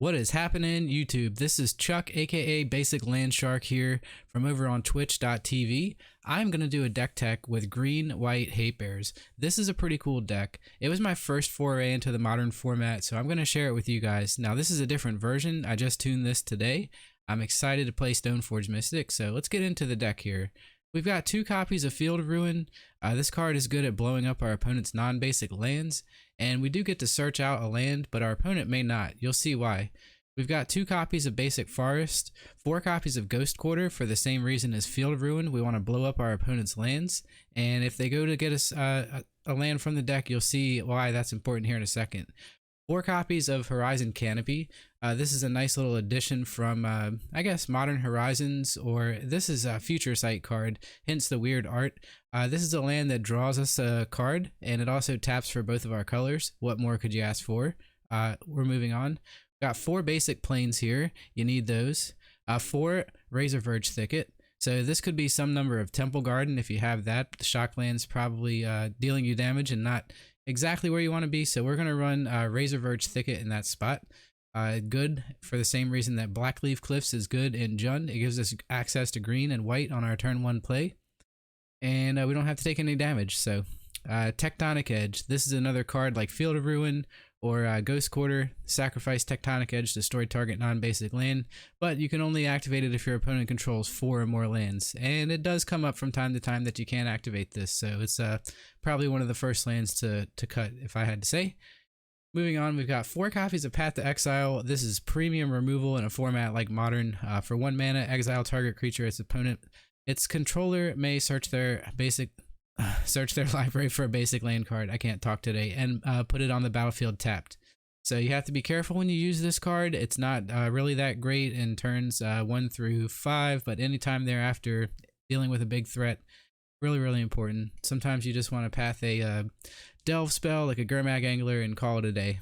What is happening, YouTube? This is Chuck, aka Basic Land Shark here from over on twitch.tv. I'm going to do a deck tech with Green White Hatebears. This is a pretty cool deck. It was my first foray into the modern format, so I'm going to share it with you guys. Now, this is a different version. I just tuned this today. I'm excited to play Stoneforge Mystic, so let's get into the deck here. We've got 2 copies of Field of Ruin. This card is good at blowing up our opponent's non-basic lands, and we do get to search out a land, but our opponent may not. You'll see why. We've got 2 copies of Basic Forest, 4 copies of Ghost Quarter for the same reason as Field of Ruin. We want to blow up our opponent's lands, and if they go to get us a land from the deck, you'll see why that's important here in a second. 4 copies of Horizon Canopy. This is a nice little addition from, I guess, Modern Horizons, or this is a Future Sight card, hence the weird art. This is a land that draws us a card, and it also taps for both of our colors. What more could you ask for? We're moving on. Got 4 basic plains here. You need those. 4 Razor Verge Thicket. So this could be some number of Temple Garden if you have that. The shock land's probably dealing you damage and not exactly where you want to be, so we're going to run Razor Verge Thicket in that spot. Good for the same reason that Blackleaf Cliffs is good in Jund. It gives us access to green and white on our turn 1 play, and we don't have to take any damage. So Tectonic Edge. This is another card like Field of Ruin or Ghost Quarter. Sacrifice Tectonic Edge, destroy target non-basic land, but you can only activate it if your opponent controls 4 or more lands, and it does come up from time to time that you can't activate this, so it's probably one of the first lands to cut, if I had to say. Moving on, we've got 4 copies of Path to Exile. This is premium removal in a format like Modern. For 1 mana, exile target creature its opponent. Its controller may search their library for a basic land card. I can't talk today, and put it on the battlefield tapped. So you have to be careful when you use this card. It's not really that great in turns 1 through 5, but anytime thereafter, dealing with a big threat, really important. Sometimes you just want to path a delve spell like a Gurmag Angler and call it a day.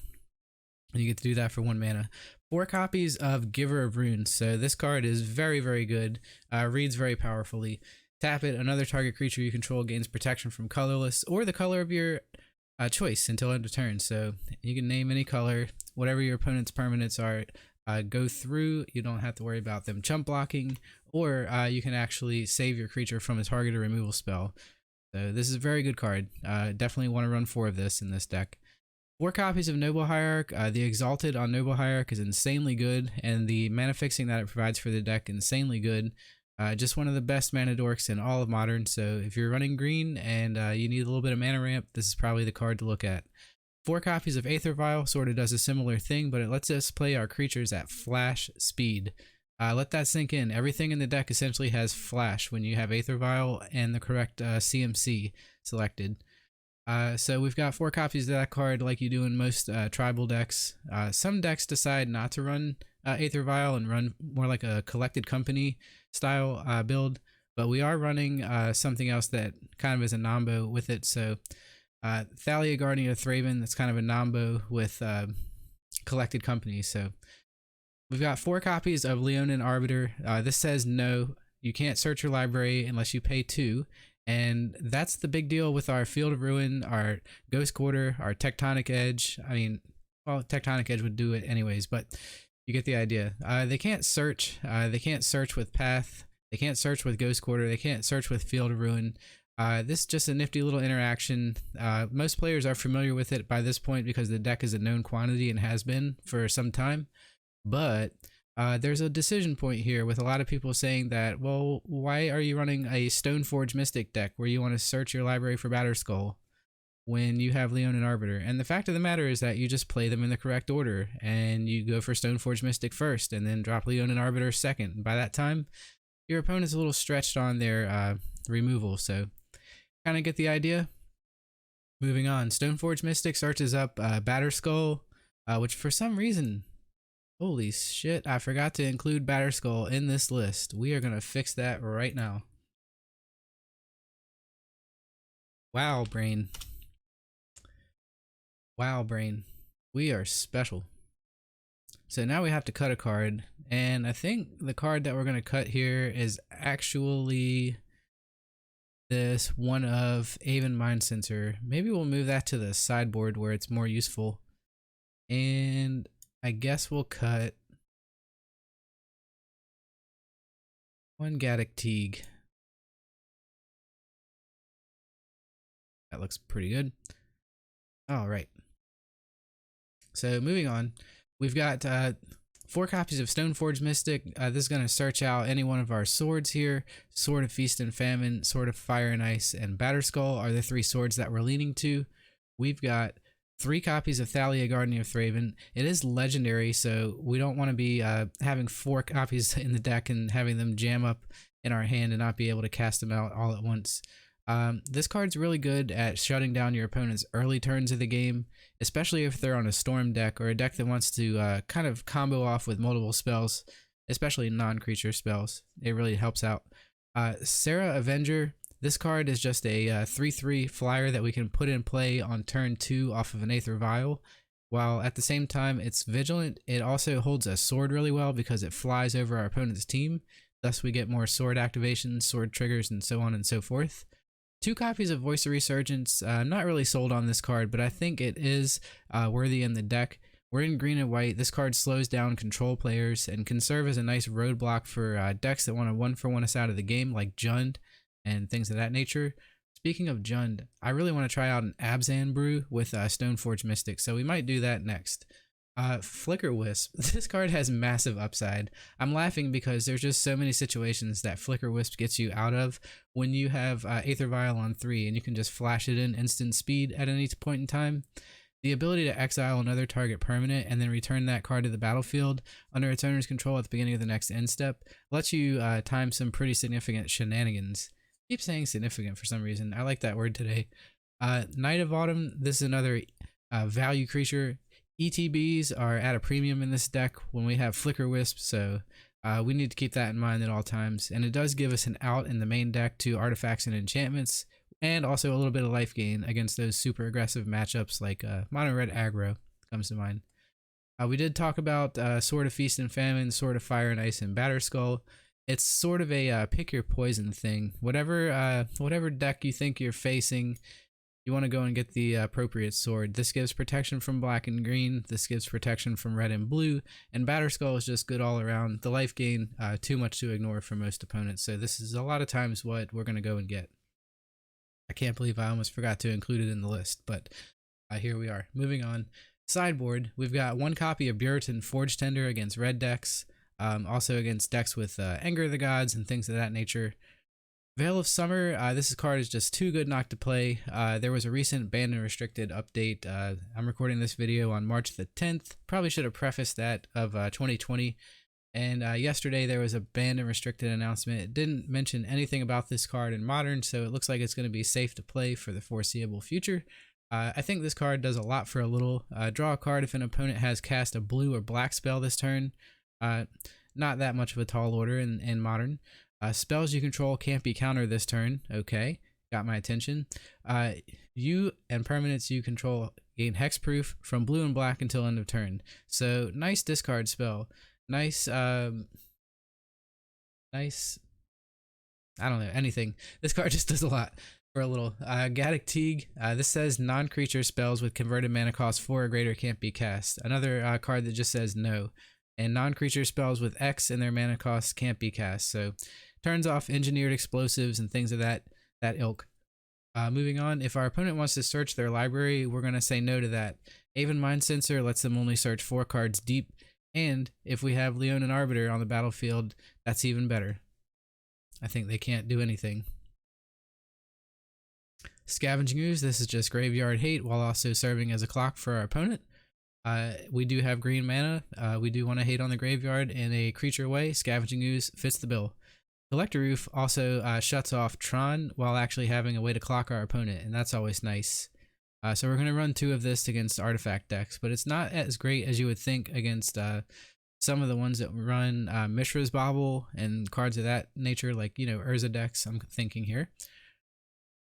And you get to do that for 1 mana. 4 copies of Giver of Runes. So this card is very good. Reads very powerfully. Tap it, another target creature you control gains protection from colorless or the color of your choice until end of turn. So you can name any color, whatever your opponent's permanents are, go through. You don't have to worry about them chump blocking, or you can actually save your creature from a targeted removal spell. So this is a very good card. Definitely want to run 4 of this in this deck. 4 copies of Noble Hierarch. The Exalted on Noble Hierarch is insanely good, and the mana fixing that it provides for the deck insanely good. Just one of the best mana dorks in all of Modern, so if you're running green and you need a little bit of mana ramp, this is probably the card to look at. 4 copies of Aether Vial sort of does a similar thing, but it lets us play our creatures at flash speed. Let that sink in. Everything in the deck essentially has flash when you have Aether Vial and the correct CMC selected. So we've got 4 copies of that card like you do in most tribal decks. Some decks decide not to run Aether Vial and run more like a Collected Company style build, but we are running something else that kind of is a nombo with it. So Thalia Guardian of Thraben, that's kind of a nombo with Collected Company. So we've got 4 copies of Leonin Arbiter. This says no, you can't search your library unless you pay 2. And that's the big deal with our Field of Ruin, our Ghost Quarter, our Tectonic Edge. I mean, well, Tectonic Edge would do it anyways, but you get the idea. They can't search. They can't search with Path. They can't search with Ghost Quarter. They can't search with Field of Ruin. This is just a nifty little interaction. Most players are familiar with it by this point because the deck is a known quantity and has been for some time. But there's a decision point here with a lot of people saying that, well, why are you running a Stoneforge Mystic deck where you want to search your library for Batterskull when you have Leonin Arbiter? And the fact of the matter is that you just play them in the correct order, and you go for Stoneforge Mystic first and then drop Leonin Arbiter second. By that time, your opponent's a little stretched on their removal, so kind of get the idea. Moving on, Stoneforge Mystic searches up Batterskull, which for some reason, holy shit, I forgot to include Batterskull in this list. We are going to fix that right now. Wow, brain. Wow, brain. We are special. So now we have to cut a card, and I think the card that we're going to cut here is actually this one of Aven Mind Sensor. Maybe we'll move that to the sideboard where it's more useful. And I guess we'll cut one Gaddock Teague. That looks pretty good. All right. So moving on, we've got 4 copies of Stoneforge Mystic. This is going to search out any one of our swords here. Sword of Feast and Famine, Sword of Fire and Ice, and Batterskull are the 3 swords that we're leaning to. We've got 3 copies of Thalia, Guardian of Thraben. It is legendary, so we don't want to be having 4 copies in the deck and having them jam up in our hand and not be able to cast them out all at once. This card's really good at shutting down your opponent's early turns of the game, especially if they're on a storm deck or a deck that wants to kind of combo off with multiple spells, especially non-creature spells. It really helps out. Sarah Avenger, this card is just a 3/3 flyer that we can put in play on turn 2 off of an Aether Vial. While at the same time it's vigilant, it also holds a sword really well because it flies over our opponent's team. Thus we get more sword activations, sword triggers, and so on and so forth. 2 copies of Voice of Resurgence. Not really sold on this card, but I think it is worthy in the deck. We're in green and white. This card slows down control players and can serve as a nice roadblock for decks that want to 1-for-1 us out of the game, like Jund and things of that nature. Speaking of Jund, I really want to try out an Abzan brew with Stoneforge Mystic, so we might do that next. Flicker Wisp. This card has massive upside. I'm laughing because there's just so many situations that Flicker Wisp gets you out of when you have Aether Vial on 3 and you can just flash it in instant speed at any point in time. The ability to exile another target permanent and then return that card to the battlefield under its owner's control at the beginning of the next end step lets you time some pretty significant shenanigans. I keep saying significant for some reason. I like that word today. Knight of Autumn. This is another value creature. ETBs are at a premium in this deck when we have Flicker Wisp, so we need to keep that in mind at all times. And it does give us an out in the main deck to artifacts and enchantments, and also a little bit of life gain against those super aggressive matchups like Mono Red Aggro comes to mind. We did talk about Sword of Feast and Famine, Sword of Fire and Ice, and Batterskull. It's sort of a pick your poison thing. Whatever deck you think you're facing, you want to go and get the appropriate sword. This gives protection from black and green. This gives protection from red and blue. And Batterskull is just good all around. The life gain, too much to ignore for most opponents. So this is a lot of times what we're going to go and get. I can't believe I almost forgot to include it in the list, but here we are. Moving on. Sideboard, we've got 1 copy of Buriton Forge Tender against red decks. Also against decks with Anger of the Gods and things of that nature. Veil of Summer, this card is just too good not to play. There was a recent banned and restricted update. I'm recording this video on March the 10th. Probably should have prefaced that of 2020. And yesterday there was a banned and restricted announcement. It didn't mention anything about this card in Modern, so it looks like it's going to be safe to play for the foreseeable future. I think this card does a lot for a little. Draw a card if an opponent has cast a blue or black spell this turn. Not that much of a tall order in Modern. Spells you control can't be countered this turn. Okay, got my attention. You and permanents you control gain hexproof from blue and black until end of turn. So nice discard spell. Nice, nice. I don't know, anything. This card just does a lot for a little. Gaddock Teague. This says non-creature spells with converted mana cost 4 or greater can't be cast. Another card that just says no. And non-creature spells with X in their mana cost can't be cast. So turns off engineered explosives and things of that ilk. Moving on, if our opponent wants to search their library, we're going to say no to that. Aven Mind Sensor lets them only search 4 cards deep. And if we have Leonin Arbiter on the battlefield, that's even better. I think they can't do anything. Scavenging Ooze, this is just graveyard hate while also serving as a clock for our opponent. We do have green mana. We do want to hate on the graveyard in a creature way. Scavenging Ooze fits the bill. Collector Roof also shuts off Tron while actually having a way to clock our opponent, and that's always nice. So we're going to run 2 of this against artifact decks, but it's not as great as you would think against some of the ones that run Mishra's Bauble and cards of that nature, like, you know, Urza decks, I'm thinking here.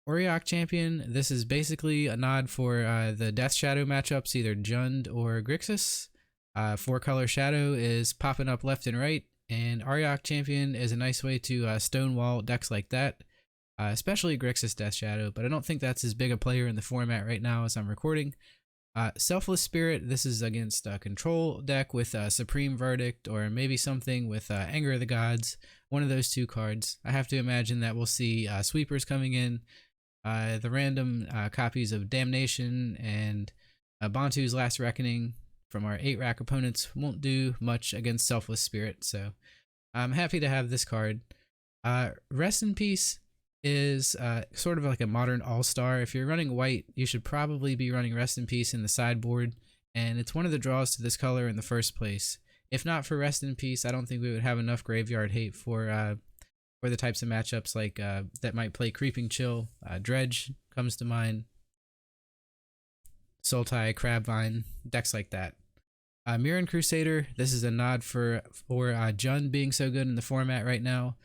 Auriok Champion, this is basically a nod for the Death Shadow matchups, either Jund or Grixis. 4-color Shadow is popping up left and right, and Auriok Champion is a nice way to stonewall decks like that, especially Grixis Death Shadow, but I don't think that's as big a player in the format right now as I'm recording. Selfless Spirit, this is against a control deck with Supreme Verdict, or maybe something with Anger of the Gods, one of those two cards. I have to imagine that we'll see sweepers coming in, the random copies of Damnation and Bantu's Last Reckoning from our 8-rack opponents won't do much against Selfless Spirit, so I'm happy to have this card. Rest in Peace is sort of like a modern all-star. If you're running white, you should probably be running Rest in Peace in the sideboard, and it's one of the draws to this color in the first place. If not for Rest in Peace, I don't think we would have enough graveyard hate for the types of matchups like that might play Creeping Chill. Dredge comes to mind, Sultai, Crabvine, decks like that. Mirren Crusader, this is a nod for Jund being so good in the format right now.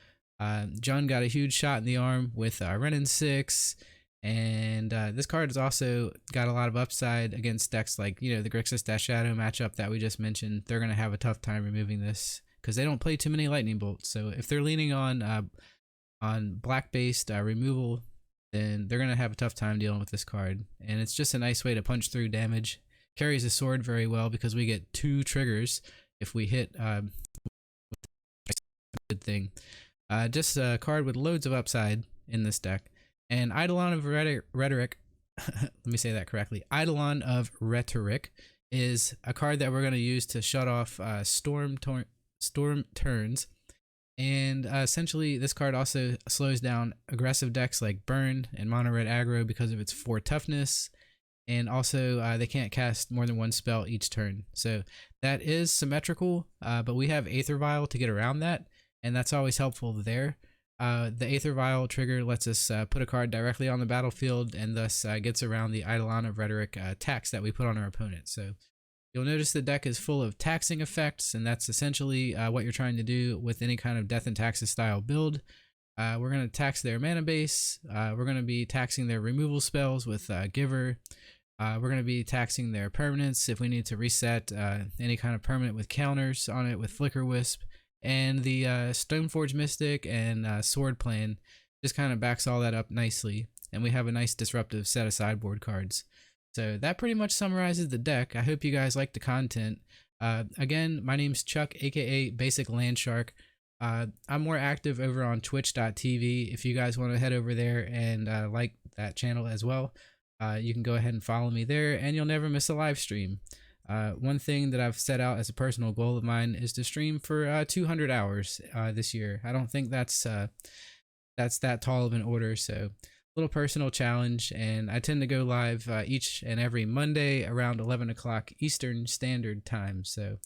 Jund got a huge shot in the arm with Renin 6, and this card has also got a lot of upside against decks like, the Grixis Death Shadow matchup that we just mentioned. They're going to have a tough time removing this because they don't play too many lightning bolts. So if they're leaning on black-based removal, then they're going to have a tough time dealing with this card. And it's just a nice way to punch through damage. Carries the sword very well because we get 2 triggers if we hit good thing. Just a card with loads of upside in this deck. And Eidolon of Rhetoric, let me say that correctly. Eidolon of Rhetoric is a card that we're going to use to shut off storm turns. And essentially, this card also slows down aggressive decks like Burn and Mono Red Aggro because of its 4 toughness. And also, they can't cast more than 1 spell each turn. So that is symmetrical, but we have Aether Vial to get around that. And that's always helpful there. The Aether Vial trigger lets us put a card directly on the battlefield, and thus gets around the Eidolon of Rhetoric tax that we put on our opponent. So you'll notice the deck is full of taxing effects, and that's essentially what you're trying to do with any kind of Death and Taxes style build. We're going to tax their mana base. We're going to be taxing their removal spells with Giver. We're going to be taxing their permanents if we need to reset any kind of permanent with counters on it with Flicker Wisp. And the Stoneforge Mystic and Sword Plan just kind of backs all that up nicely. And we have a nice disruptive set of sideboard cards. So that pretty much summarizes the deck. I hope you guys like the content. Again, my name's Chuck, aka Basic Landshark. I'm more active over on twitch.tv. If you guys want to head over there and like that channel as well, you can go ahead and follow me there, and you'll never miss a live stream. One thing that I've set out as a personal goal of mine is to stream for 200 hours this year. I don't think that's that tall of an order, so little personal challenge, and I tend to go live each and every Monday around 11 o'clock Eastern Standard Time. So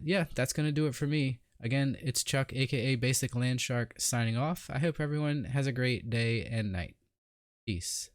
yeah, that's going to do it for me. Again, it's Chuck, aka Basic Landshark, signing off. I hope everyone has a great day and night. Peace.